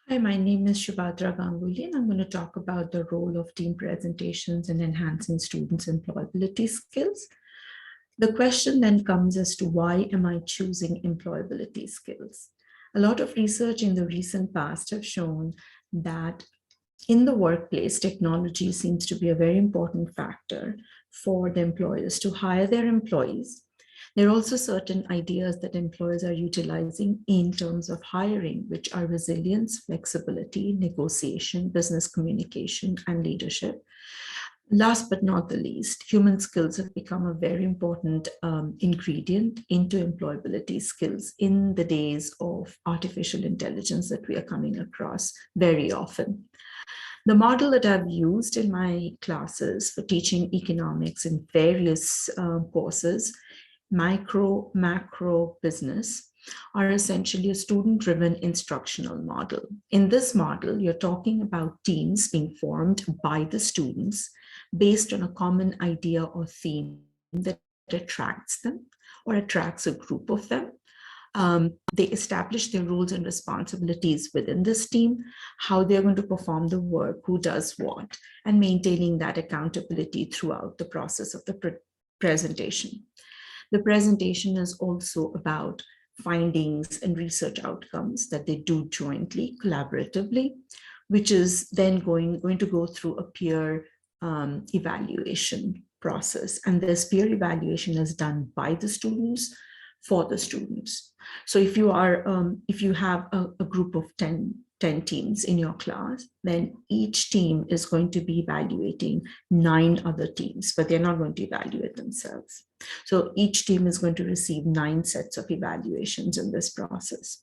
Hi, my name is Subhadra Ganguli, and I'm going to talk about the role of team presentations in enhancing students' employability skills. The question then comes as to why am I choosing employability skills? A lot of research in the recent past have shown that in the workplace, technology seems to be a very important factor for the employers to hire their employees. There are also certain ideas that employers are utilizing in terms of hiring, which are resilience, flexibility, negotiation, business communication, and leadership. Last but not the least, human skills have become a very important ingredient into employability skills in the days of artificial intelligence that we are coming across very often. The model that I've used in my classes for teaching economics in various courses, micro, macro, business, are essentially a student-driven instructional model. In this model, you're talking about teams being formed by the students based on a common idea or theme that attracts them or attracts a group of them. They establish their roles and responsibilities within this team, how they're going to perform the work, who does what, and maintaining that accountability throughout the process of the presentation. The presentation is also about findings and research outcomes that they do jointly, collaboratively, which is then going to go through a peer evaluation process. And this peer evaluation is done by the students for the students. So if you have a group of 10 teams in your class, then each team is going to be evaluating 9 other teams, but they're not going to evaluate themselves. So each team is going to receive 9 sets of evaluations in this process.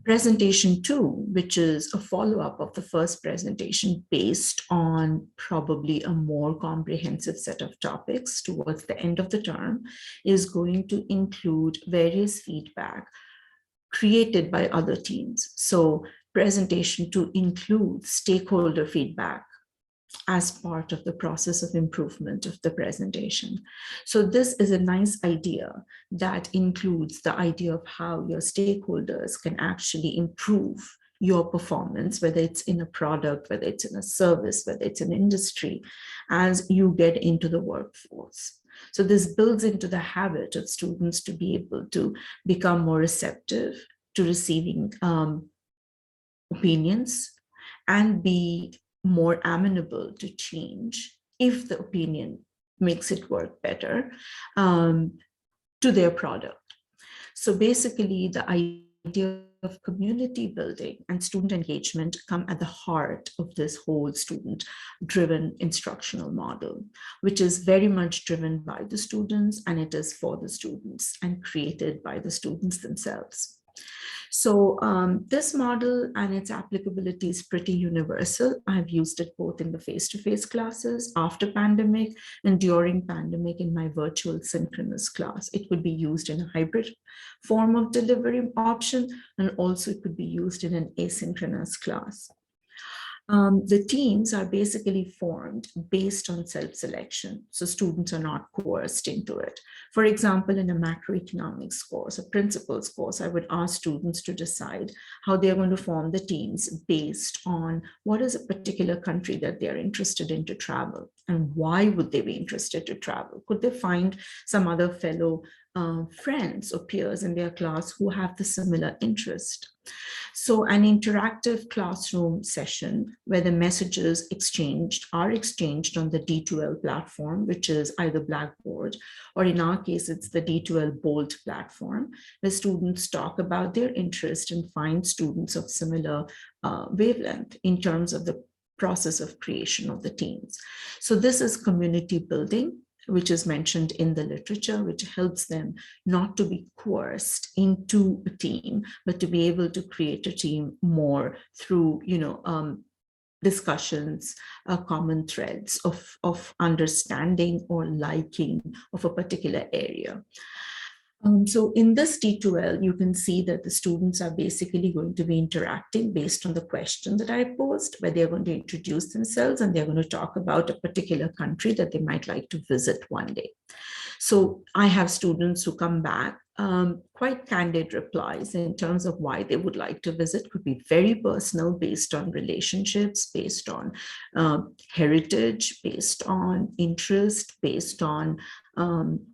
Presentation 2, which is a follow-up of the first presentation based on probably a more comprehensive set of topics towards the end of the term, is going to include various feedback created by other teams. So presentation 2 includes stakeholder feedback as part of the process of improvement of the presentation. So this is a nice idea that includes the idea of how your stakeholders can actually improve your performance, whether it's in a product, whether it's in a service, whether it's an industry, as you get into the workforce. So this builds into the habit of students to be able to become more receptive to receiving opinions and be more amenable to change if the opinion makes it work better to their product. So basically, the idea of community building and student engagement come at the heart of this whole student-driven instructional model, which is very much driven by the students, and it is for the students and created by the students themselves. So this model and its applicability is pretty universal. I've used it both in the face-to-face classes, after pandemic, and during pandemic in my virtual synchronous class. It could be used in a hybrid form of delivery option, and also it could be used in an asynchronous class. The teams are basically formed based on self-selection, so students are not coerced into it. For example, in a macroeconomics course, a principles course, I would ask students to decide how they're going to form the teams based on what is a particular country that they're interested in to travel, and why would they be interested to travel? Could they find some other fellow friends or peers in their class who have the similar interest? So an interactive classroom session where the messages are exchanged on the D2L platform, which is either Blackboard, or in our case, it's the D2L Bolt platform, where students talk about their interest and find students of similar wavelength in terms of the process of creation of the teams. So this is community building, which is mentioned in the literature, which helps them not to be coerced into a team, but to be able to create a team more through, discussions, common threads of understanding or liking of a particular area. So in this D2L, you can see that the students are basically going to be interacting based on the question that I posed, where they're going to introduce themselves and they're going to talk about a particular country that they might like to visit one day. So I have students who come back quite candid replies in terms of why they would like to visit. Could be very personal, based on relationships, based on heritage, based on interest, based on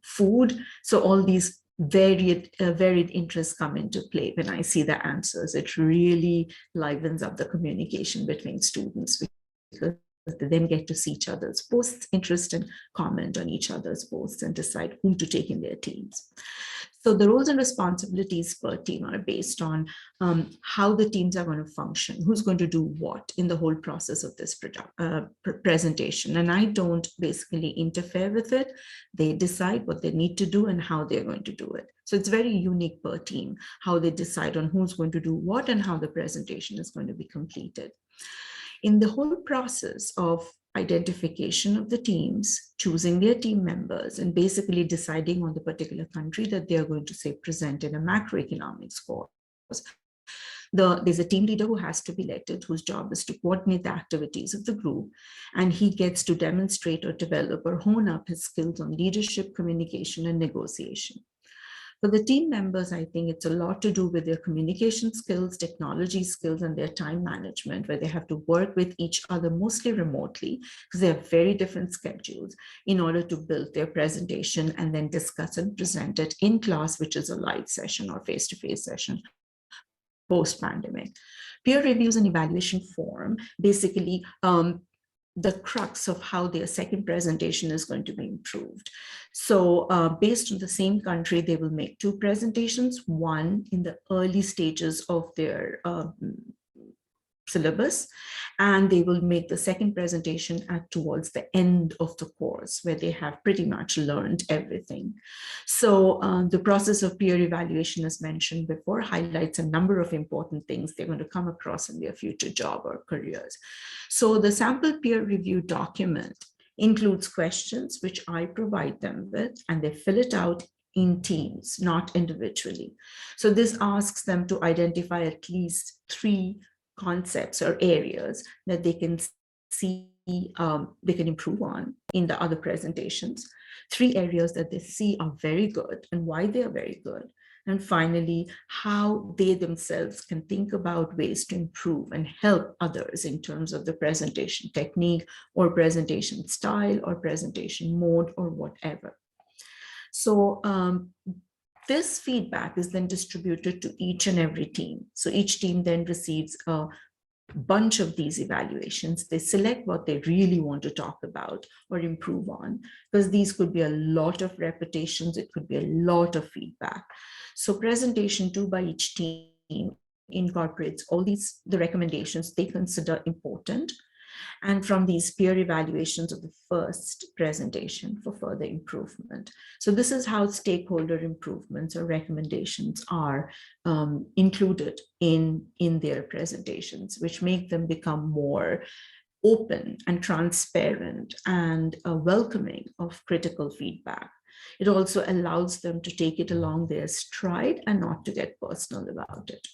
food. So all these varied interests come into play when I see the answers. It really livens up the communication between students, because they then get to see each other's posts, interest, and comment on each other's posts and decide whom to take in their teams. So the roles and responsibilities per team are based on how the teams are going to function, who's going to do what in the whole process of this presentation. And I don't basically interfere with it. They decide what they need to do and how they're going to do it. So it's very unique per team, how they decide on who's going to do what and how the presentation is going to be completed. In the whole process of identification of the teams, choosing their team members, and basically deciding on the particular country that they're going to, say, present in a macroeconomics course, there's a team leader who has to be elected, whose job is to coordinate the activities of the group, and he gets to demonstrate or develop or hone up his skills on leadership, communication, and negotiation. For the team members, I think it's a lot to do with their communication skills, technology skills, and their time management, where they have to work with each other mostly remotely, because they have very different schedules, in order to build their presentation and then discuss and present it in class, which is a live session or face-to-face session post-pandemic. Peer reviews and evaluation form basically the crux of how their second presentation is going to be improved. So based on the same country, they will make two presentations, one in the early stages of their syllabus, and they will make the second presentation towards the end of the course, where they have pretty much learned everything. So the process of peer evaluation, as mentioned before, highlights a number of important things they're going to come across in their future job or careers. So the sample peer review document includes questions which I provide them with, and they fill it out in teams, not individually. So this asks them to identify at least 3 concepts or areas that they can see they can improve on in the other presentations, 3 areas that they see are very good and why they are very good, and finally how they themselves can think about ways to improve and help others in terms of the presentation technique or presentation style or presentation mode or whatever. So this feedback is then distributed to each and every team. So each team then receives a bunch of these evaluations. They select what they really want to talk about or improve on, because these could be a lot of repetitions, it could be a lot of feedback. So presentation 2 by each team incorporates all the recommendations they consider important, and from these peer evaluations of the first presentation for further improvement. So this is how stakeholder improvements or recommendations are included in their presentations, which make them become more open and transparent and welcoming of critical feedback. It also allows them to take it along their stride and not to get personal about it.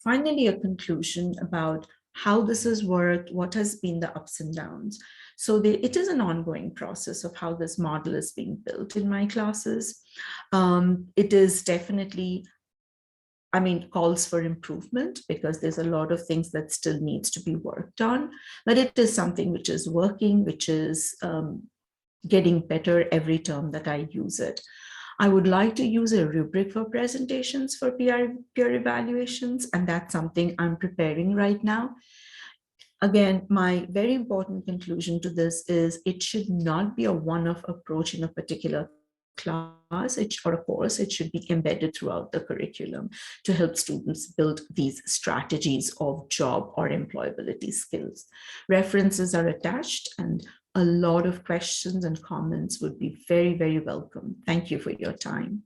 Finally, a conclusion about how this has worked, what has been the ups and downs. So it is an ongoing process of how this model is being built in my classes. It is definitely, calls for improvement, because there's a lot of things that still needs to be worked on, but it is something which is working, which is getting better every term that I use it. I would like to use a rubric for presentations for peer evaluations, and that's something I'm preparing right now. Again, my very important conclusion to this is it should not be a one-off approach in a particular class or a course. It should be embedded throughout the curriculum to help students build these strategies of job or employability skills. References are attached, and a lot of questions and comments would be very, very welcome. Thank you for your time.